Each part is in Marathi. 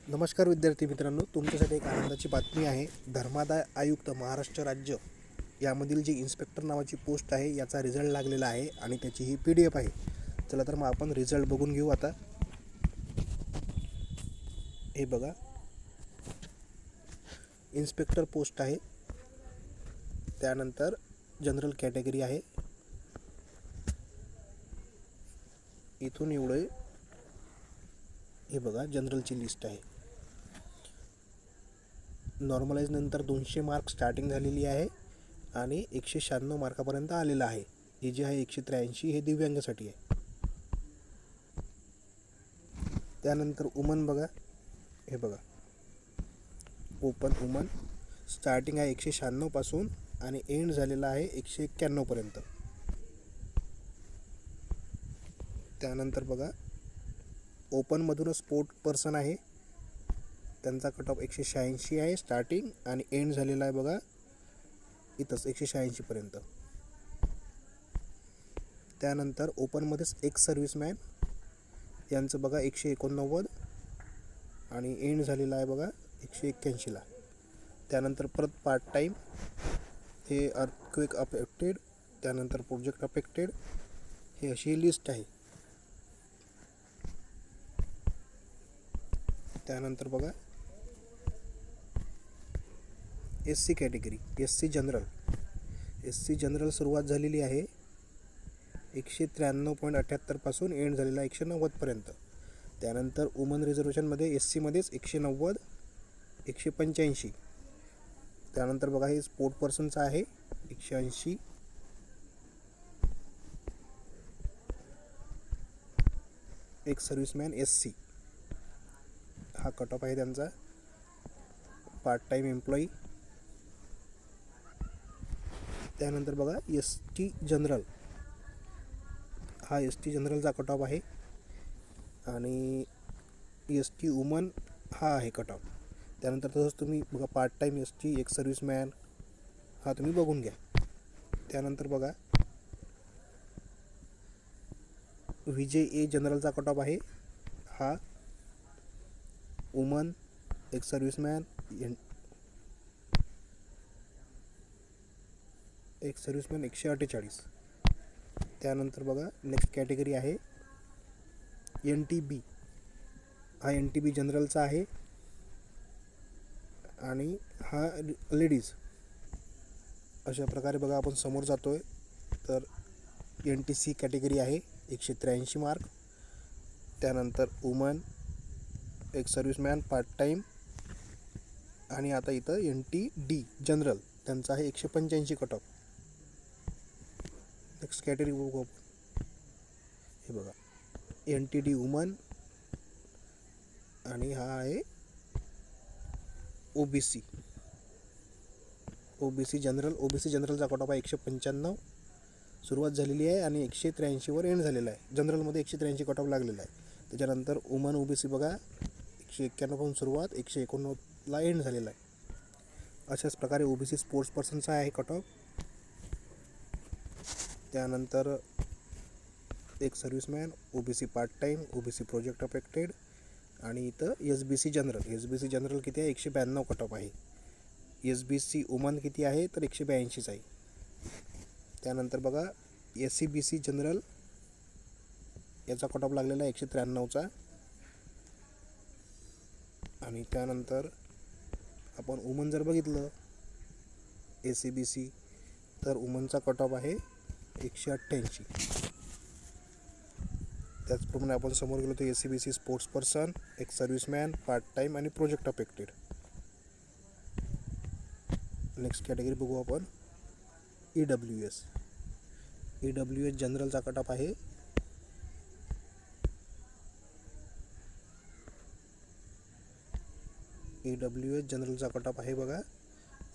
नमस्कार विद्यार्थी मित्रांनो, तुमच्यासाठी एक आनंदाची बातमी आहे. धर्मादाय आयुक्त महाराष्ट्र राज्य यामधील जी इन्स्पेक्टर नावाची पोस्ट आहे याचा रिझल्ट लागलेला आहे आणि त्याची ही PDF आहे. चला तर मग आपण रिझल्ट बघून घेऊ. आता हे बघा, इन्स्पेक्टर पोस्ट आहे, त्यानंतर जनरल कॅटेगरी आहे, इथून एवढे हे बघा जनरलची लिस्ट आहे. नॉर्मलाइज नंतर 200 मार्क स्टार्टिंग झालेली आहे आणि 196 मार्कापर्यंत आलेलं आहे. हे जे आहे 183 हे दिव्यांगासाठी आहे. त्यानंतर वुमन बघा, हे बघा ओपन वुमन स्टार्टिंग आहे 196 पासून आणि एंड झालेला आहे 191 पर्यंत. त्यानंतर बघा ओपनमधूनच स्पोर्ट पर्सन आहे, त्यांचा कट ऑफ 186 आहे स्टार्टिंग आणि एंड झालेला आहे बघा इथंच 186 पर्यंत. त्यानंतर ओपनमध्येच एक्स सर्व्हिसमॅन यांचं बघा 189 आणि एंड झालेला आहे बघा 181ला. त्यानंतर परत पार्ट टाईम हे अर्थक्वेक अफेक्टेड, त्यानंतर प्रोजेक्ट अफेक्टेड, हे अशी लिस्ट आहे. त्यानंतर बघा SC कॅटेगरी, SC जनरल सुरुवात झालेली आहे 193.78 पासून एंड झालेला 190 पर्यंत. त्यानंतर वुमन रिझर्वेशनमध्ये SC मध्येच 190, 185. त्यानंतर बघा हे स्पोर्ट पर्सनचं आहे 180, एक सर्व्हिसमॅन SC हा कट ऑफ आहे त्यांचा. Part time employee. त्यानंतर बघा ST जनरल, हा ST जनरलचा कट ऑफ आहे आणि ST वुमन हा आहे कट ऑफ. त्यानंतर तसंच तुम्ही बघा पार्ट टाईम ST एक सर्व्हिसमॅन हा तुम्ही बघून घ्या. त्यानंतर बघा VJA जनरलचा कट ऑफ आहे, हा वुमन एक सर्व्हिसमॅन एक सर्व्हिसमॅन 148. त्यानंतर बघा नेक्स्ट कॅटेगरी आहे NTB, हा NTB जनरलचा आहे आणि हा लेडीज. अशा प्रकारे बघा आपण समोर जातोय. तर NTC कॅटेगरी आहे 183 मार्क. त्यानंतर वुमन एक सर्व्हिसमॅन पार्ट टाईम आणि आता इथं NTD जनरल त्यांचा आहे 185 कट ऑफ. नेक्स्ट कॅटेगरी बघू आपण, हे बघा NTD वुमन आणि हा आहे OBC जनरल. OBC जनरलचा कट ऑफ आहे 195 सुरुवात झालेली आहे आणि 183वर एंड झालेला आहे. जनरलमध्ये 183 कट ऑफ लागलेला आहे. त्याच्यानंतर वुमन OBC बघा 191 पासून सुरुवात 189ला एंड झालेला आहे. अशाच प्रकारे OBC स्पोर्ट्स पर्सनचा आहे कट ऑफ. त्यानंतर एक serviceman, OBC part time, OBC project affected आणि इथं SBC जनरल किती आहे 192 कट ऑफ आहे. SBC वुमन किती आहे तर 182च आहे. त्यानंतर बघा SCBC जनरल याचा कट ऑफ लागलेला आहे 193चा. आणि त्यानंतर आपण वुमन जर बघितलं SCBC तर वुमनचा कट ऑफ आहे 188. त्याचप्रमाणे आपण समोर गेलो तर SCBC स्पोर्ट्स पर्सन, एक सर्व्हिसमॅन, पार्ट टाईम आणि प्रोजेक्ट अफेक्टेड. नेक्स्ट कॅटेगरी बघू आपण EWS जनरलचा कट ऑफ आहे EWS जनरलचा कट ऑफ आहे बघा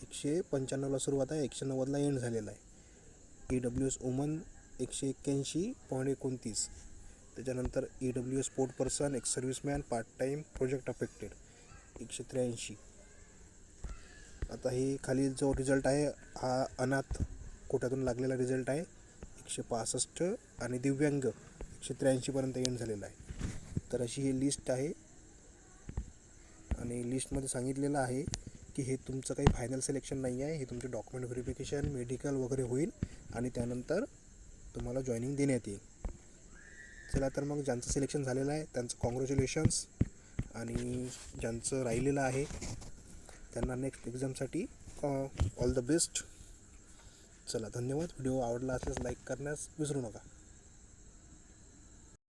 195ला सुरुवात आहे 190ला एंड झालेला आहे. EWS woman 181.29. त्याच्यानंतर EWS स्पोर्ट पर्सन, एक serviceman, part time, project affected 183. आता हे खाली जो रिझल्ट आहे हा अनाथ कोट्यातून लागलेला रिझल्ट आहे 165 आणि दिव्यांग 183 पर्यंत एंड झालेला आहे. तर अशी ही लिस्ट आहे. आणि लिस्टमध्ये सांगितलेलं आहे की हे तुमचं काही फायनल सिलेक्शन नाही आहे, हे तुमचे डॉक्युमेंट व्हेरिफिकेशन मेडिकल वगैरे होईल आणि त्यानंतर तुम्हाला जॉईनिंग देण्यात येईल. चला तर मग ज्यांचं सिलेक्शन झालेलं आहे त्यांचं कॉंग्रॅच्युलेशन्स, आणि ज्यांचं राहिलेलं आहे त्यांना नेक्स्ट एक्झामसाठी ऑल द बेस्ट. चला धन्यवाद. व्हिडिओ आवडला असल्यास लाईक करण्यास विसरू नका.